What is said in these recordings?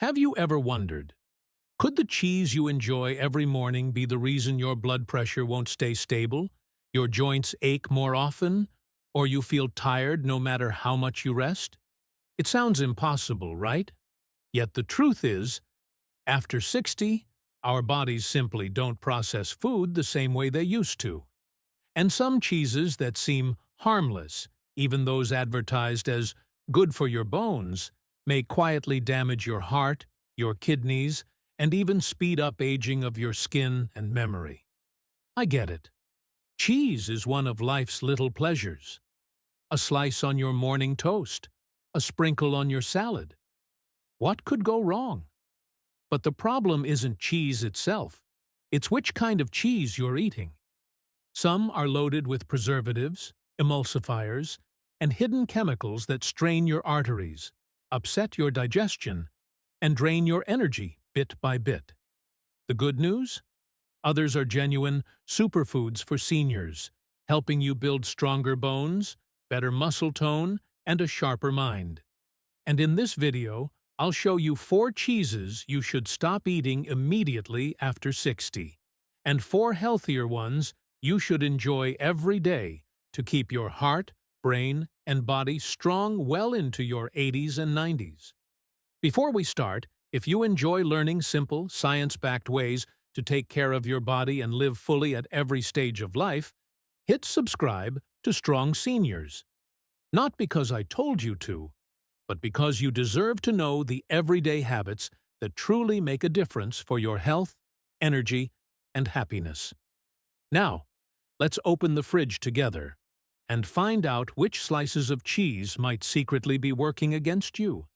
Have you ever wondered, could the cheese you enjoy every morning be the reason your blood pressure won't stay stable, your joints ache more often, or you feel tired no matter how much you rest? It sounds impossible, right? Yet the truth is, after 60, our bodies simply don't process food the same way they used to. And some cheeses that seem harmless, even those advertised as good for your bones, may quietly damage your heart, your kidneys, and even speed up aging of your skin and memory. I get it. Cheese is one of life's little pleasures. A slice on your morning toast, a sprinkle on your salad. What could go wrong? But the problem isn't cheese itself. It's which kind of cheese you're eating. Some are loaded with preservatives, emulsifiers, and hidden chemicals that strain your arteries, upset your digestion, and drain your energy bit by bit. The good news? Others are genuine superfoods for seniors, helping you build stronger bones, better muscle tone, and a sharper mind. And in this video, I'll show you 4 cheeses you should stop eating immediately after 60, and 4 healthier ones you should enjoy every day to keep your heart, brain, and body strong well into your 80s and 90s. Before we start, if you enjoy learning simple, science-backed ways to take care of your body and live fully at every stage of life, hit subscribe to Strong Seniors. Not because I told you to, but because you deserve to know the everyday habits that truly make a difference for your health, energy, and happiness. Now, let's open the fridge together and find out which slices of cheese might secretly be working against you,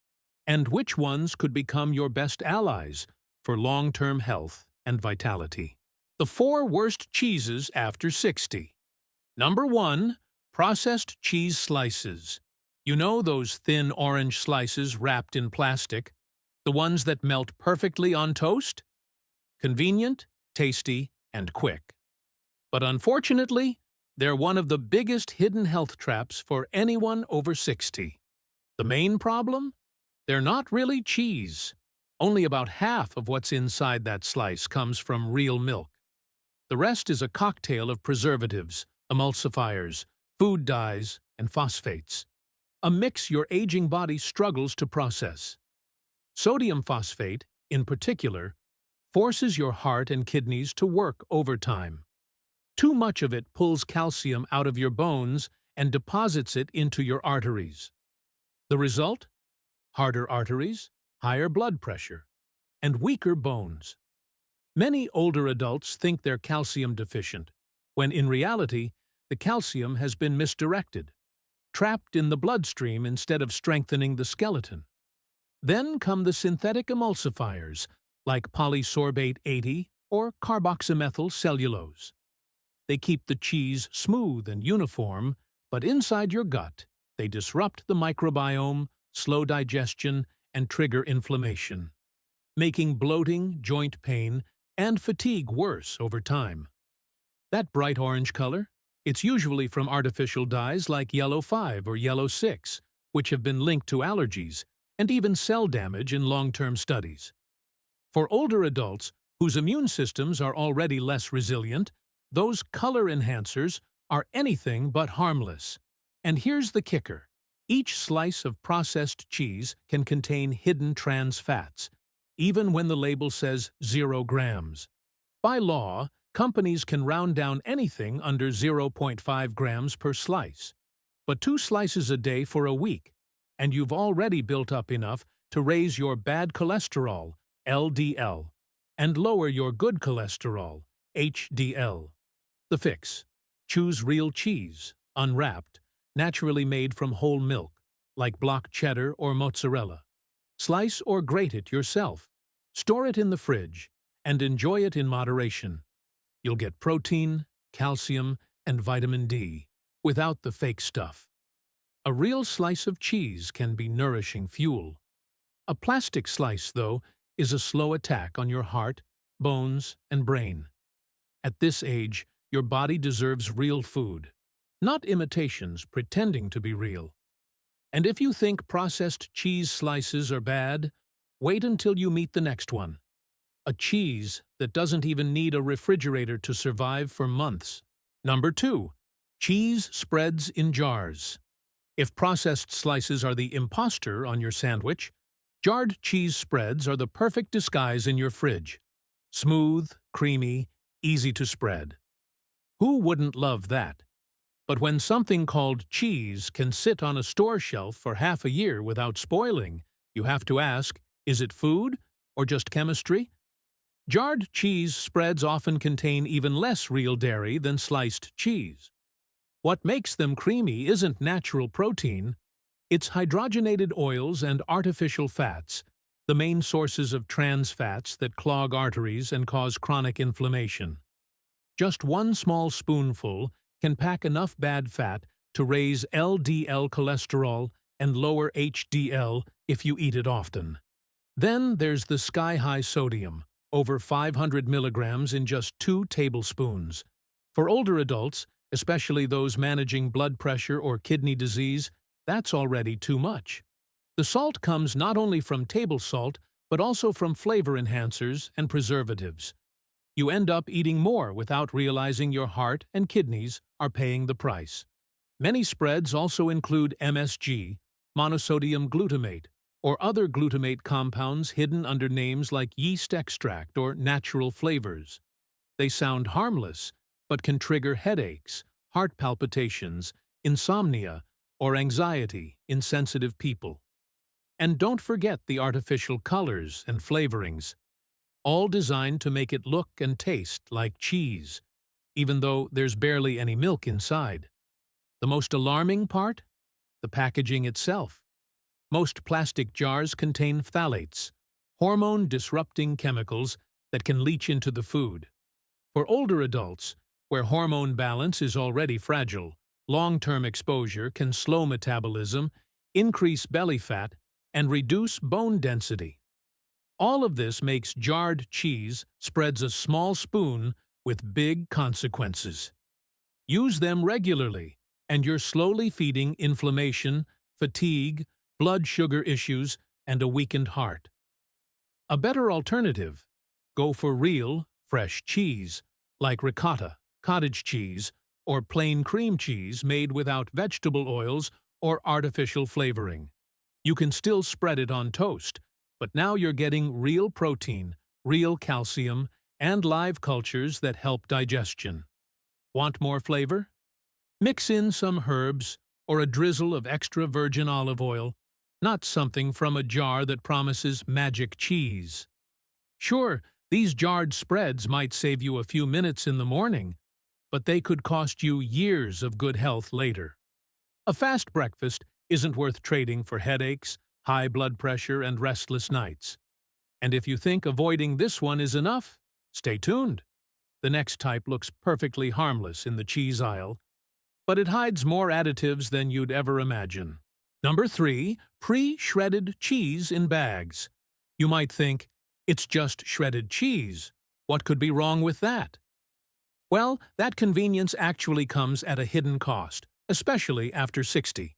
and which ones could become your best allies for long-term health and vitality. The 4 worst cheeses after 60. Number 1. Processed cheese slices. You know those thin orange slices wrapped in plastic? The ones that melt perfectly on toast? Convenient, tasty, and quick. But unfortunately, they're one of the biggest hidden health traps for anyone over 60. The main problem? They're not really cheese. Only about half of what's inside that slice comes from real milk. The rest is a cocktail of preservatives, emulsifiers, food dyes, and phosphates. A mix your aging body struggles to process. Sodium phosphate, in particular, forces your heart and kidneys to work overtime. Too much of it pulls calcium out of your bones and deposits it into your arteries. The result? Harder arteries, higher blood pressure, and weaker bones. Many older adults think they're calcium deficient, when in reality, the calcium has been misdirected, trapped in the bloodstream instead of strengthening the skeleton. Then come the synthetic emulsifiers, like polysorbate 80 or carboxymethyl cellulose. They keep the cheese smooth and uniform, but inside your gut, they disrupt the microbiome, slow digestion, and trigger inflammation, making bloating, joint pain, and fatigue worse over time. That bright orange color? It's usually from artificial dyes like yellow 5 or yellow 6, which have been linked to allergies and even cell damage in long-term studies. For older adults whose immune systems are already less resilient, those color enhancers are anything but harmless. And here's the kicker. Each slice of processed cheese can contain hidden trans fats, even when the label says 0 grams. By law, companies can round down anything under 0.5 grams per slice. But 2 slices a day for a week, and you've already built up enough to raise your bad cholesterol, LDL, and lower your good cholesterol, HDL. The fix: choose real cheese, unwrapped, naturally made from whole milk, like block cheddar or mozzarella. Slice or grate it yourself. Store it in the fridge, and enjoy it in moderation. You'll get protein, calcium, and vitamin D, without the fake stuff. A real slice of cheese can be nourishing fuel. A plastic slice, though, is a slow attack on your heart, bones, and brain. At this age, your body deserves real food, not imitations pretending to be real. And if you think processed cheese slices are bad, Wait until you meet the next one. A cheese that doesn't even need a refrigerator to survive for months. Number 2. Cheese spreads in jars. If processed slices are the imposter on your sandwich, jarred cheese spreads are the perfect disguise in your fridge. Smooth, creamy, easy to spread. Who wouldn't love that? But when something called cheese can sit on a store shelf for half a year without spoiling, you have to ask, is it food or just chemistry? Jarred cheese spreads often contain even less real dairy than sliced cheese. What makes them creamy isn't natural protein, it's hydrogenated oils and artificial fats, the main sources of trans fats that clog arteries and cause chronic inflammation. Just one small spoonful can pack enough bad fat to raise LDL cholesterol and lower HDL if you eat it often. Then there's the sky-high sodium, over 500 milligrams in just 2 tablespoons. For older adults, especially those managing blood pressure or kidney disease, that's already too much. The salt comes not only from table salt, but also from flavor enhancers and preservatives. You end up eating more without realizing your heart and kidneys are paying the price. Many spreads also include MSG, monosodium glutamate, or other glutamate compounds hidden under names like yeast extract or natural flavors. They sound harmless, but can trigger headaches, heart palpitations, insomnia, or anxiety in sensitive people. And don't forget the artificial colors and flavorings, all designed to make it look and taste like cheese, even though there's barely any milk inside. The most alarming part? The packaging itself. Most plastic jars contain phthalates, hormone-disrupting chemicals that can leach into the food. For older adults, where hormone balance is already fragile, long-term exposure can slow metabolism, increase belly fat, and reduce bone density. All of this makes jarred cheese spreads a small spoon with big consequences. Use them regularly, and you're slowly feeding inflammation, fatigue, blood sugar issues, and a weakened heart. A better alternative: go for real, fresh cheese, like ricotta, cottage cheese, or plain cream cheese made without vegetable oils or artificial flavoring. You can still spread it on toast, but now you're getting real protein, real calcium, and live cultures that help digestion. Want more flavor? Mix in some herbs or a drizzle of extra virgin olive oil, not something from a jar that promises magic cheese. Sure, these jarred spreads might save you a few minutes in the morning, but they could cost you years of good health later. A fast breakfast isn't worth trading for headaches, high blood pressure, and restless nights. And if you think avoiding this one is enough, stay tuned. The next type looks perfectly harmless in the cheese aisle, but it hides more additives than you'd ever imagine. Number 3, pre-shredded cheese in bags. You might think, it's just shredded cheese. What could be wrong with that? Well, that convenience actually comes at a hidden cost, especially after 60.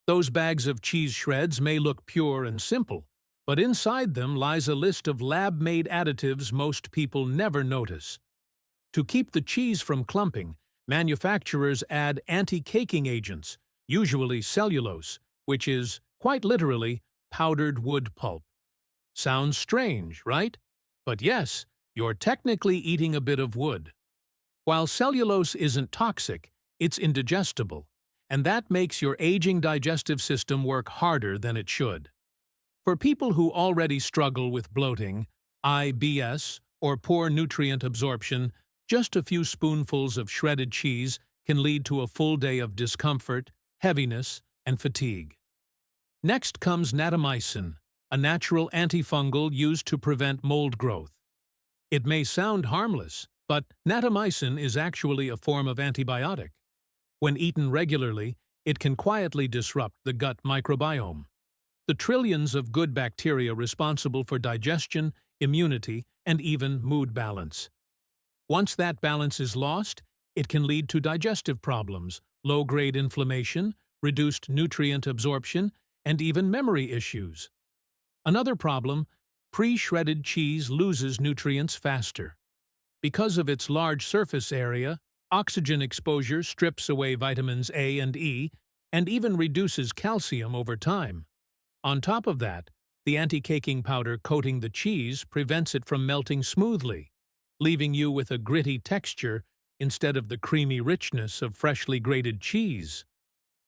Those bags of cheese shreds may look pure and simple, but inside them lies a list of lab-made additives most people never notice. To keep the cheese from clumping, manufacturers add anti-caking agents, usually cellulose, which is, quite literally, powdered wood pulp. Sounds strange, right? But yes, you're technically eating a bit of wood. While cellulose isn't toxic, it's indigestible, and that makes your aging digestive system work harder than it should. For people who already struggle with bloating, IBS, or poor nutrient absorption, just a few spoonfuls of shredded cheese can lead to a full day of discomfort, heaviness, and fatigue. Next comes natamycin, a natural antifungal used to prevent mold growth. It may sound harmless, but natamycin is actually a form of antibiotic. When eaten regularly, it can quietly disrupt the gut microbiome, the trillions of good bacteria responsible for digestion, immunity, and even mood balance. Once that balance is lost, it can lead to digestive problems, low-grade inflammation, reduced nutrient absorption, and even memory issues. Another problem: pre-shredded cheese loses nutrients faster. Because of its large surface area, oxygen exposure strips away vitamins A and E and even reduces calcium over time. On top of that, the anti-caking powder coating the cheese prevents it from melting smoothly, leaving you with a gritty texture instead of the creamy richness of freshly grated cheese.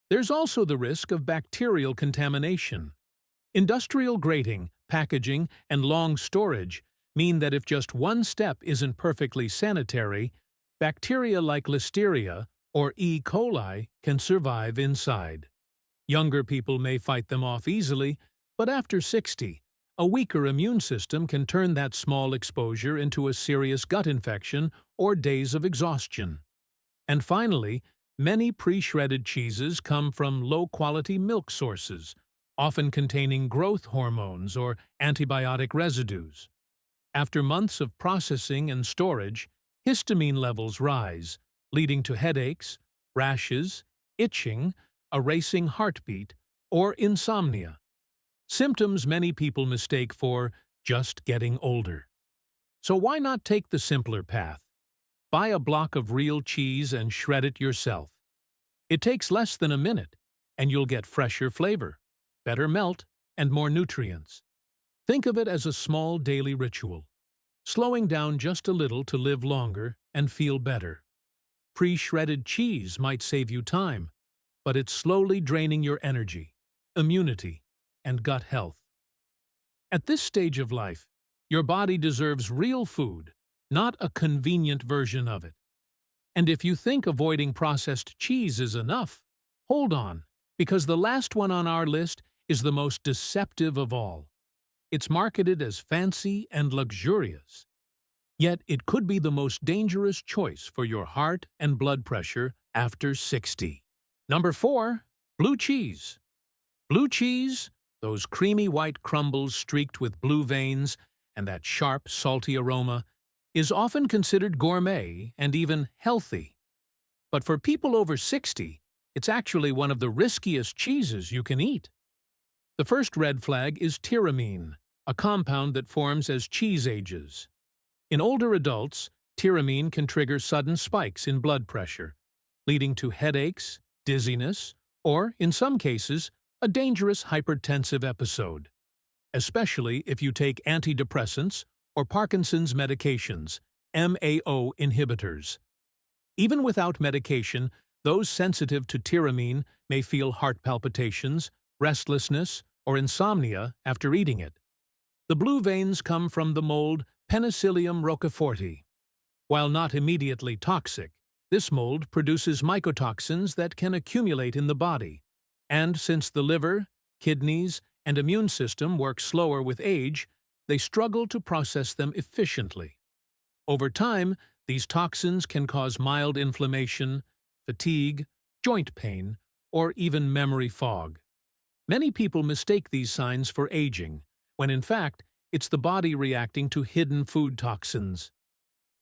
There's also the risk of bacterial contamination. Industrial grating, packaging, and long storage mean that if just one step isn't perfectly sanitary, bacteria like Listeria or E. coli can survive inside. Younger people may fight them off easily, but after 60, a weaker immune system can turn that small exposure into a serious gut infection or days of exhaustion. And finally, many pre-shredded cheeses come from low-quality milk sources, often containing growth hormones or antibiotic residues. After months of processing and storage, histamine levels rise, leading to headaches, rashes, itching, a racing heartbeat, or insomnia. Symptoms many people mistake for just getting older. So why not take the simpler path? Buy a block of real cheese and shred it yourself. It takes less than a minute, and you'll get fresher flavor, better melt, and more nutrients. Think of it as a small daily ritual, slowing down just a little to live longer and feel better. Pre-shredded cheese might save you time, but it's slowly draining your energy, immunity, and gut health. At this stage of life, your body deserves real food, not a convenient version of it. And if you think avoiding processed cheese is enough, hold on, because the last one on our list is the most deceptive of all. It's marketed as fancy and luxurious. Yet it could be the most dangerous choice for your heart and blood pressure after 60. Number 4. Blue cheese. Blue cheese, those creamy white crumbles streaked with blue veins and that sharp, salty aroma, is often considered gourmet and even healthy. But for people over 60, it's actually one of the riskiest cheeses you can eat. The first red flag is tyramine, a compound that forms as cheese ages. In older adults, tyramine can trigger sudden spikes in blood pressure, leading to headaches, dizziness, or, in some cases, a dangerous hypertensive episode, especially if you take antidepressants or Parkinson's medications, MAO inhibitors. Even without medication, those sensitive to tyramine may feel heart palpitations, restlessness, or insomnia after eating it. The blue veins come from the mold Penicillium roqueforti. While not immediately toxic, this mold produces mycotoxins that can accumulate in the body. And since the liver, kidneys, and immune system work slower with age, they struggle to process them efficiently. Over time, these toxins can cause mild inflammation, fatigue, joint pain, or even memory fog. Many people mistake these signs for aging, when in fact, it's the body reacting to hidden food toxins.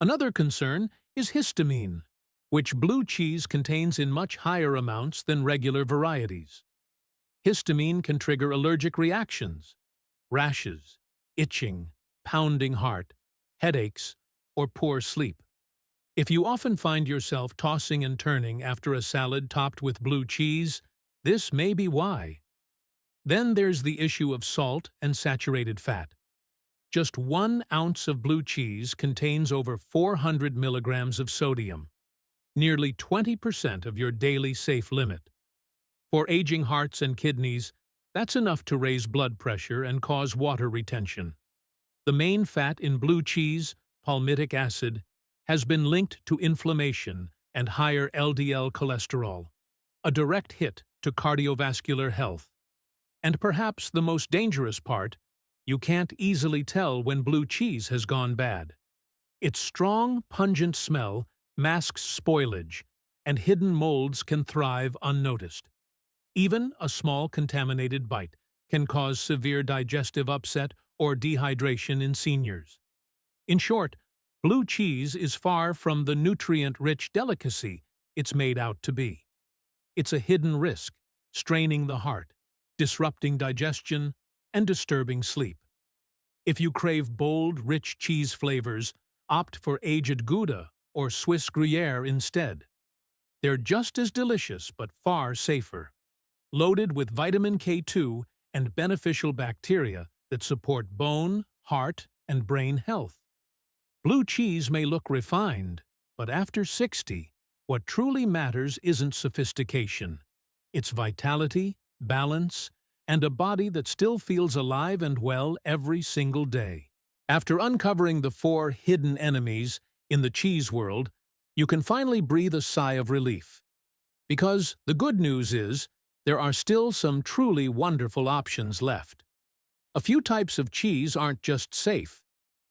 Another concern is histamine, which blue cheese contains in much higher amounts than regular varieties. Histamine can trigger allergic reactions, rashes, itching, pounding heart, headaches, or poor sleep. If you often find yourself tossing and turning after a salad topped with blue cheese, this may be why. Then there's the issue of salt and saturated fat. Just 1 ounce of blue cheese contains over 400 milligrams of sodium, nearly 20% of your daily safe limit. For aging hearts and kidneys, that's enough to raise blood pressure and cause water retention. The main fat in blue cheese, palmitic acid, has been linked to inflammation and higher LDL cholesterol, a direct hit to cardiovascular health. And perhaps the most dangerous part, you can't easily tell when blue cheese has gone bad. Its strong, pungent smell masks spoilage, and hidden molds can thrive unnoticed. Even a small contaminated bite can cause severe digestive upset or dehydration in seniors. In short, blue cheese is far from the nutrient-rich delicacy it's made out to be. It's a hidden risk, straining the heart, disrupting digestion, and disturbing sleep. If you crave bold, rich cheese flavors, opt for aged Gouda or Swiss Gruyère instead. They're just as delicious but far safer, loaded with vitamin K2 and beneficial bacteria that support bone, heart, and brain health. Blue cheese may look refined, but after 60, what truly matters isn't sophistication. It's vitality, balance, and a body that still feels alive and well every single day. After uncovering the 4 hidden enemies in the cheese world, you can finally breathe a sigh of relief. Because the good news is, there are still some truly wonderful options left. A few types of cheese aren't just safe.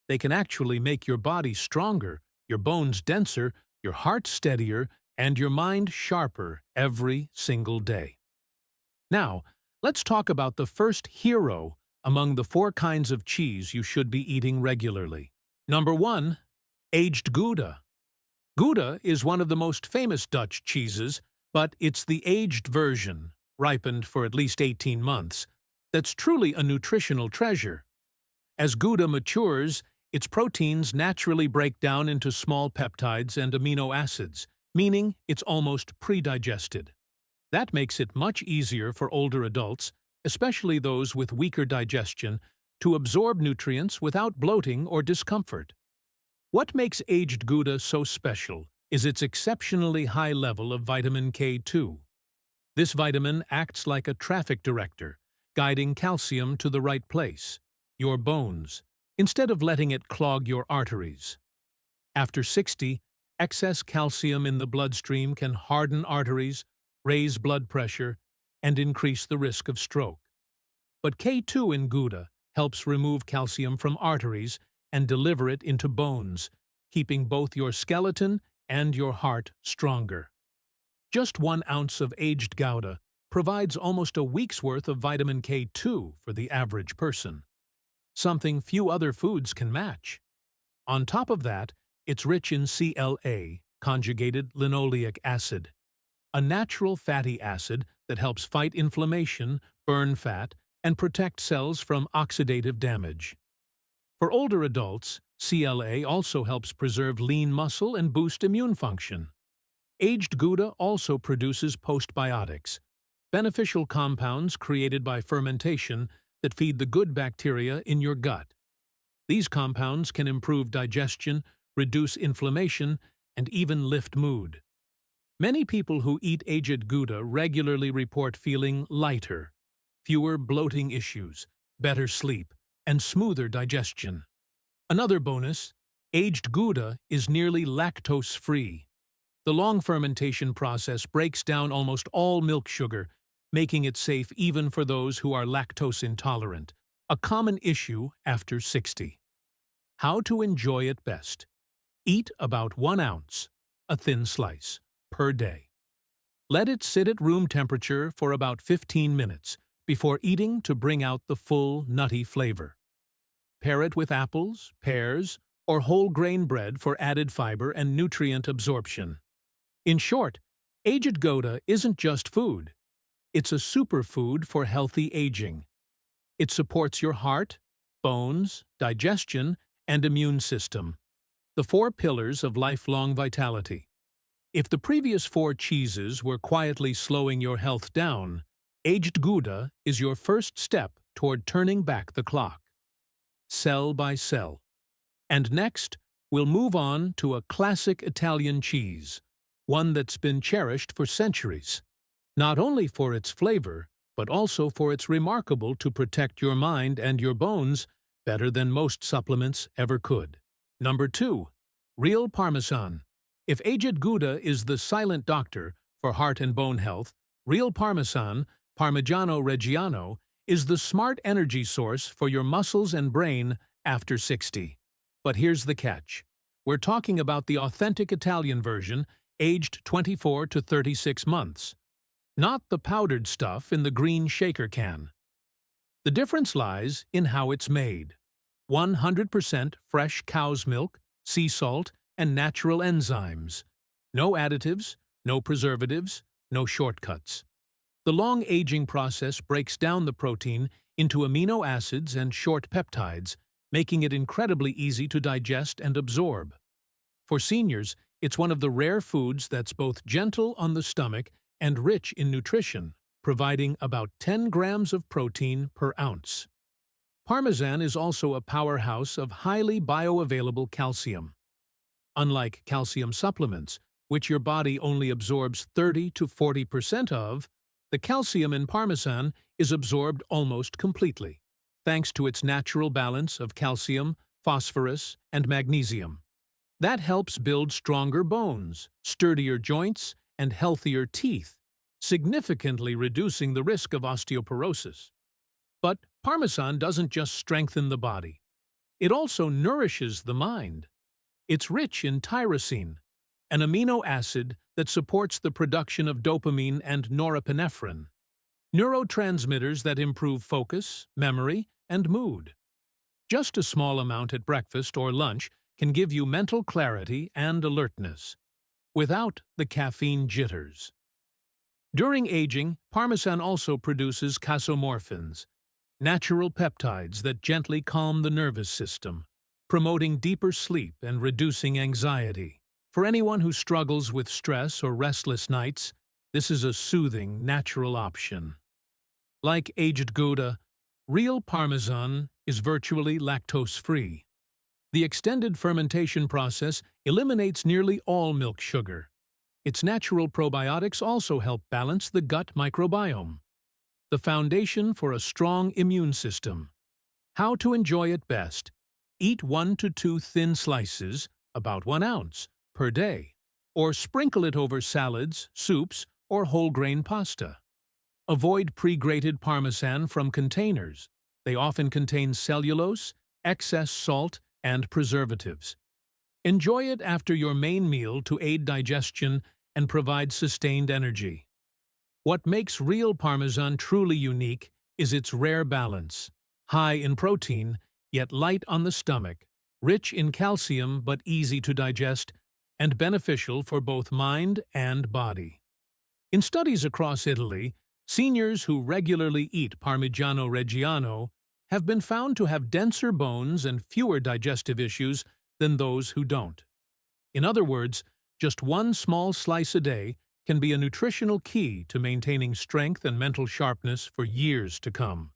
They can actually make your body stronger, your bones denser, your heart steadier, and your mind sharper every single day. Now, let's talk about the first hero among the 4 kinds of cheese you should be eating regularly. Number 1. Aged Gouda. Gouda is one of the most famous Dutch cheeses, but it's the aged version, ripened for at least 18 months, that's truly a nutritional treasure. As Gouda matures, its proteins naturally break down into small peptides and amino acids, meaning it's almost pre-digested. That makes it much easier for older adults, especially those with weaker digestion, to absorb nutrients without bloating or discomfort. What makes aged Gouda so special is its exceptionally high level of vitamin K2. This vitamin acts like a traffic director, guiding calcium to the right place, your bones, instead of letting it clog your arteries. After 60, excess calcium in the bloodstream can harden arteries, raise blood pressure, and increase the risk of stroke. But K2 in Gouda helps remove calcium from arteries and deliver it into bones, keeping both your skeleton and your heart stronger. Just 1 ounce of aged Gouda provides almost a week's worth of vitamin K2 for the average person, something few other foods can match. On top of that, it's rich in CLA, conjugated linoleic acid, a natural fatty acid that helps fight inflammation, burn fat, and protect cells from oxidative damage. For older adults, CLA also helps preserve lean muscle and boost immune function. Aged Gouda also produces postbiotics, beneficial compounds created by fermentation that feed the good bacteria in your gut. These compounds can improve digestion, reduce inflammation, and even lift mood. Many people who eat aged Gouda regularly report feeling lighter, fewer bloating issues, better sleep, and smoother digestion. Another bonus, aged Gouda is nearly lactose-free. The long fermentation process breaks down almost all milk sugar, making it safe even for those who are lactose intolerant, a common issue after 60. How to enjoy it best? Eat about 1 ounce, a thin slice, per day. Let it sit at room temperature for about 15 minutes before eating to bring out the full, nutty flavor. Pair it with apples, pears, or whole grain bread for added fiber and nutrient absorption. In short, aged Gouda isn't just food. It's a superfood for healthy aging. It supports your heart, bones, digestion, and immune system, the 4 pillars of lifelong vitality. If the previous 4 cheeses were quietly slowing your health down, aged Gouda is your first step toward turning back the clock, cell by cell. And next, we'll move on to a classic Italian cheese, one that's been cherished for centuries, not only for its flavor, but also for its remarkable to protect your mind and your bones better than most supplements ever could. Number 2. Real Parmesan. If aged Gouda is the silent doctor for heart and bone health, real Parmesan, Parmigiano Reggiano, is the smart energy source for your muscles and brain after 60. But here's the catch. We're talking about the authentic Italian version, aged 24 to 36 months. Not the powdered stuff in the green shaker can. The difference lies in how it's made. 100% fresh cow's milk, sea salt, and natural enzymes. No additives, no preservatives, no shortcuts. The long aging process breaks down the protein into amino acids and short peptides, making it incredibly easy to digest and absorb. For seniors, it's one of the rare foods that's both gentle on the stomach and rich in nutrition, providing about 10 grams of protein per ounce. Parmesan is also a powerhouse of highly bioavailable calcium. Unlike calcium supplements, which your body only absorbs 30 to 40% of, the calcium in Parmesan is absorbed almost completely, thanks to its natural balance of calcium, phosphorus, and magnesium. That helps build stronger bones, sturdier joints, and healthier teeth, significantly reducing the risk of osteoporosis. But Parmesan doesn't just strengthen the body. It also nourishes the mind. It's rich in tyrosine, an amino acid that supports the production of dopamine and norepinephrine, neurotransmitters that improve focus, memory, and mood. Just a small amount at breakfast or lunch can give you mental clarity and alertness, without the caffeine jitters. During aging, Parmesan also produces casomorphins, natural peptides that gently calm the nervous system, promoting deeper sleep and reducing anxiety. For anyone who struggles with stress or restless nights, this is a soothing, natural option. Like aged Gouda, real Parmesan is virtually lactose-free. The extended fermentation process eliminates nearly all milk sugar. Its natural probiotics also help balance the gut microbiome, the foundation for a strong immune system. How to enjoy it best? Eat 1 to 2 thin slices, about 1 ounce, per day, or sprinkle it over salads, soups, or whole-grain pasta. Avoid pre-grated Parmesan from containers. They often contain cellulose, excess salt, and preservatives. Enjoy it after your main meal to aid digestion and provide sustained energy. What makes real Parmesan truly unique is its rare balance, high in protein, yet light on the stomach, rich in calcium but easy to digest, and beneficial for both mind and body. In studies across Italy, seniors who regularly eat Parmigiano Reggiano have been found to have denser bones and fewer digestive issues than those who don't. In other words, just one small slice a day can be a nutritional key to maintaining strength and mental sharpness for years to come.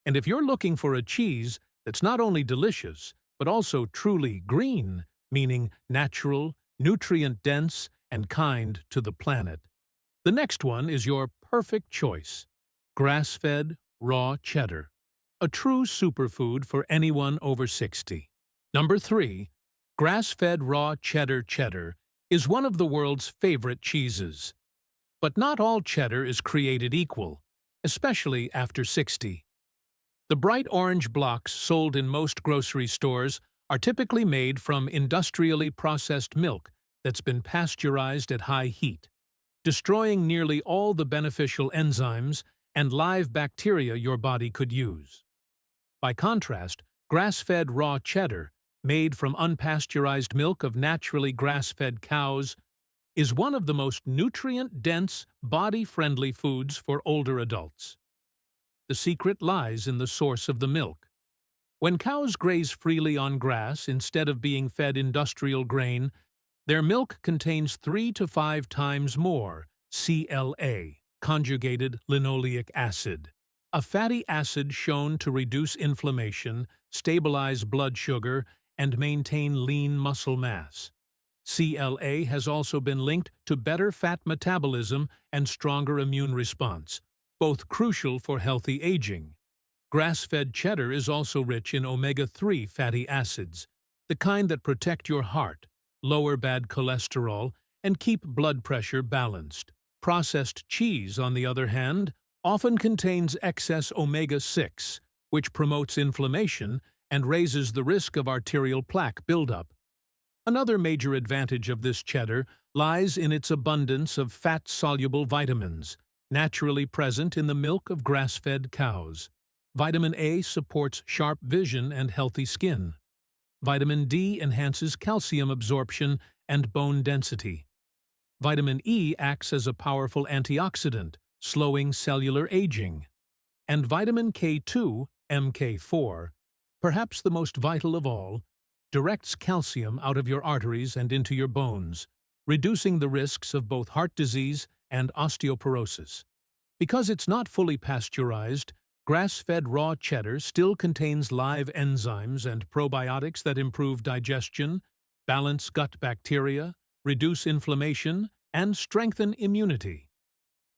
And if you're looking for a cheese that's not only delicious, but also truly green, meaning natural, nutrient-dense, and kind to the planet, the next one is your perfect choice: grass-fed raw cheddar, a true superfood for anyone over 60. Number 3. Grass-fed raw cheddar is one of the world's favorite cheeses. But not all cheddar is created equal, especially after 60. The bright orange blocks sold in most grocery stores are typically made from industrially processed milk that's been pasteurized at high heat, destroying nearly all the beneficial enzymes and live bacteria your body could use. By contrast, grass-fed raw cheddar, made from unpasteurized milk of naturally grass-fed cows, is one of the most nutrient-dense, body-friendly foods for older adults. The secret lies in the source of the milk. When cows graze freely on grass instead of being fed industrial grain, their milk contains 3 to 5 times more CLA, conjugated linoleic acid, a fatty acid shown to reduce inflammation, stabilize blood sugar, and maintain lean muscle mass. CLA has also been linked to better fat metabolism and stronger immune response, both crucial for healthy aging. Grass-fed cheddar is also rich in omega-3 fatty acids, the kind that protect your heart, lower bad cholesterol, and keep blood pressure balanced. Processed cheese, on the other hand, often contains excess omega-6, which promotes inflammation and raises the risk of arterial plaque buildup. Another major advantage of this cheddar lies in its abundance of fat-soluble vitamins, naturally present in the milk of grass-fed cows. Vitamin A supports sharp vision and healthy skin. Vitamin D enhances calcium absorption and bone density. Vitamin E acts as a powerful antioxidant, slowing cellular aging. And vitamin K2, MK4, perhaps the most vital of all, directs calcium out of your arteries and into your bones, reducing the risks of both heart disease and osteoporosis. Because it's not fully pasteurized, grass-fed raw cheddar still contains live enzymes and probiotics that improve digestion, balance gut bacteria, reduce inflammation, and strengthen immunity.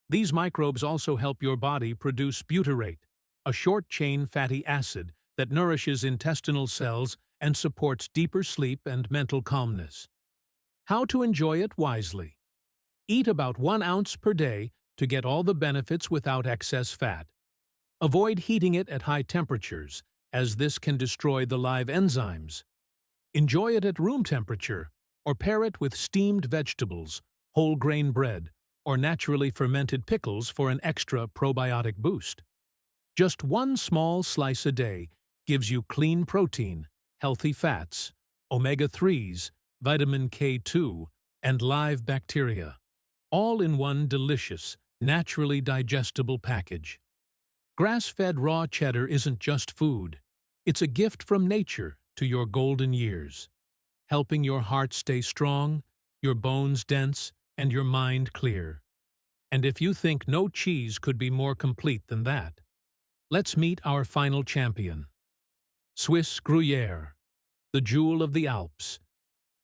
These microbes also help your body produce butyrate, a short-chain fatty acid that nourishes intestinal cells and supports deeper sleep and mental calmness. How to enjoy it wisely. Eat about 1 ounce per day to get all the benefits without excess fat. Avoid heating it at high temperatures, as this can destroy the live enzymes. Enjoy it at room temperature, or pair it with steamed vegetables, whole grain bread, or naturally fermented pickles for an extra probiotic boost. Just 1 small slice a day gives you clean protein, healthy fats, omega-3s, vitamin K2, and live bacteria, all in one delicious, naturally digestible package. Grass-fed raw cheddar isn't just food. It's a gift from nature to your golden years, helping your heart stay strong, your bones dense, and your mind clear. And if you think no cheese could be more complete than that, let's meet our final champion. Swiss Gruyère, the jewel of the Alps,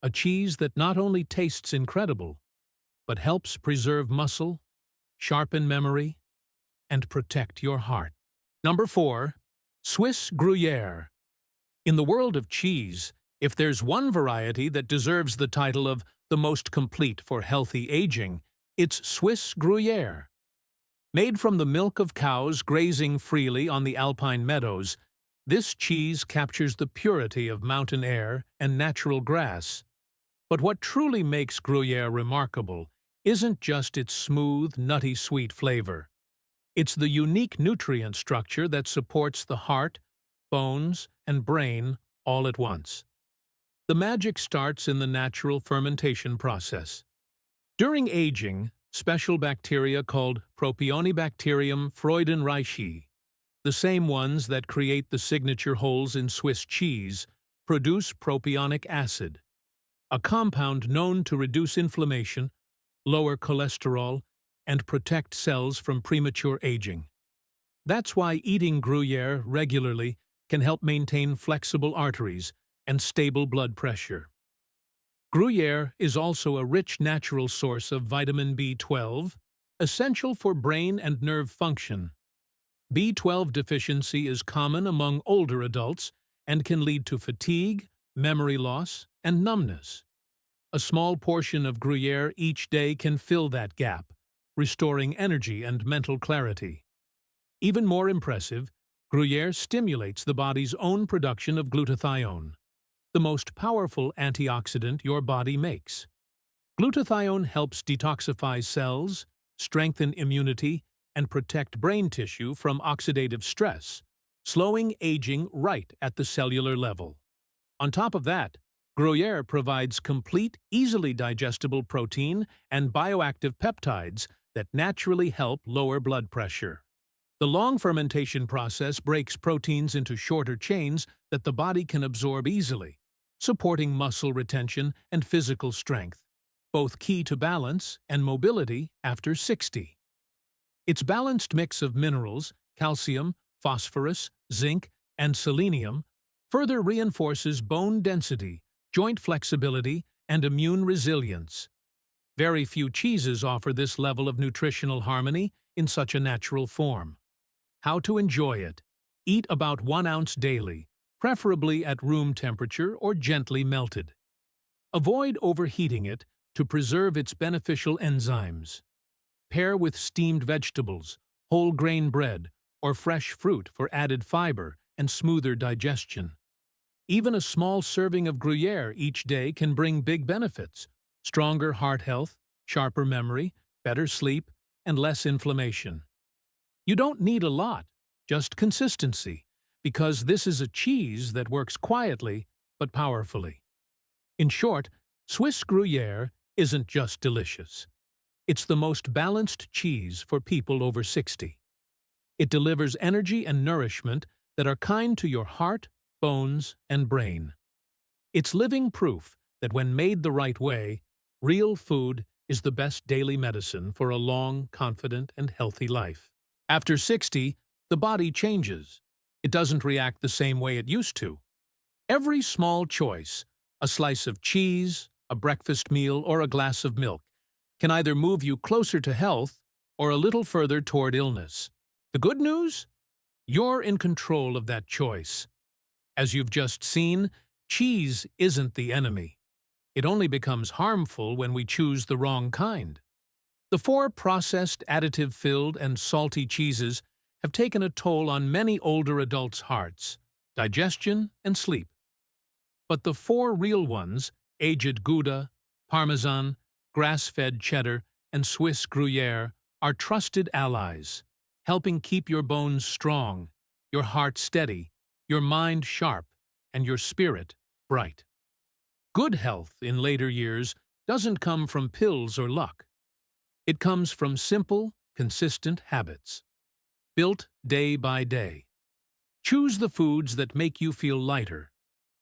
a cheese that not only tastes incredible, but helps preserve muscle, sharpen memory, and protect your heart. Number 4. Swiss Gruyère. In the world of cheese, if there's one variety that deserves the title of the most complete for healthy aging, it's Swiss Gruyère. Made from the milk of cows grazing freely on the alpine meadows, this cheese captures the purity of mountain air and natural grass. But what truly makes Gruyère remarkable isn't just its smooth, nutty sweet flavor. It's the unique nutrient structure that supports the heart, bones, and brain all at once. The magic starts in the natural fermentation process. During aging, special bacteria called Propionibacterium freudenreichi, the same ones that create the signature holes in Swiss cheese, produce propionic acid, a compound known to reduce inflammation, lower cholesterol, and protect cells from premature aging. That's why eating Gruyère regularly can help maintain flexible arteries and stable blood pressure. Gruyère is also a rich natural source of vitamin B12, essential for brain and nerve function. B12 deficiency is common among older adults and can lead to fatigue, memory loss, and numbness. A small portion of Gruyère each day can fill that gap, restoring energy and mental clarity. Even more impressive, Gruyère stimulates the body's own production of glutathione, the most powerful antioxidant your body makes. Glutathione helps detoxify cells, strengthen immunity, and protect brain tissue from oxidative stress, slowing aging right at the cellular level. On top of that, Gruyère provides complete, easily digestible protein and bioactive peptides that naturally help lower blood pressure. The long fermentation process breaks proteins into shorter chains that the body can absorb easily, supporting muscle retention and physical strength, both key to balance and mobility after 60. Its balanced mix of minerals, calcium, phosphorus, zinc, and selenium, further reinforces bone density, joint flexibility, and immune resilience. Very few cheeses offer this level of nutritional harmony in such a natural form. How to enjoy it? Eat about 1 ounce daily, preferably at room temperature or gently melted. Avoid overheating it to preserve its beneficial enzymes. Pair with steamed vegetables, whole grain bread, or fresh fruit for added fiber and smoother digestion. Even a small serving of Gruyère each day can bring big benefits: stronger heart health, sharper memory, better sleep, and less inflammation. You don't need a lot, just consistency, because this is a cheese that works quietly but powerfully. In short, Swiss Gruyère isn't just delicious. It's the most balanced cheese for people over 60. It delivers energy and nourishment that are kind to your heart, bones, and brain. It's living proof that when made the right way, real food is the best daily medicine for a long, confident, and healthy life. After 60, the body changes. It doesn't react the same way it used to. Every small choice, a slice of cheese, a breakfast meal, or a glass of milk, can either move you closer to health or a little further toward illness. The good news? You're in control of that choice. As you've just seen, cheese isn't the enemy. It only becomes harmful when we choose the wrong kind. The 4 processed, additive-filled, and salty cheeses have taken a toll on many older adults' hearts, digestion, and sleep. But the 4 real ones, aged Gouda, Parmesan, grass-fed cheddar, and Swiss Gruyère, are trusted allies, helping keep your bones strong, your heart steady, your mind sharp, and your spirit bright. Good health in later years doesn't come from pills or luck. It comes from simple, consistent habits, built day by day. Choose the foods that make you feel lighter,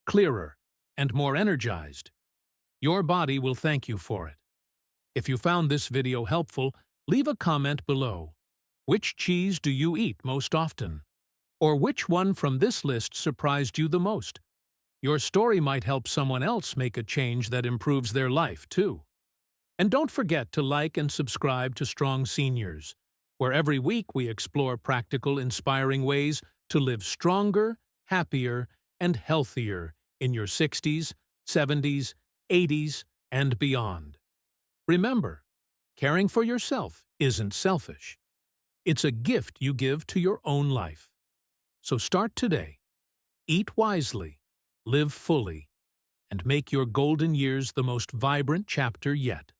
clearer, and more energized. Your body will thank you for it. If you found this video helpful, leave a comment below. Which cheese do you eat most often? Or which one from this list surprised you the most? Your story might help someone else make a change that improves their life, too. And don't forget to like and subscribe to Strong Seniors, where every week we explore practical, inspiring ways to live stronger, happier, and healthier in your 60s, 70s, 80s, and beyond. Remember, caring for yourself isn't selfish. It's a gift you give to your own life. So start today. Eat wisely, live fully, and make your golden years the most vibrant chapter yet.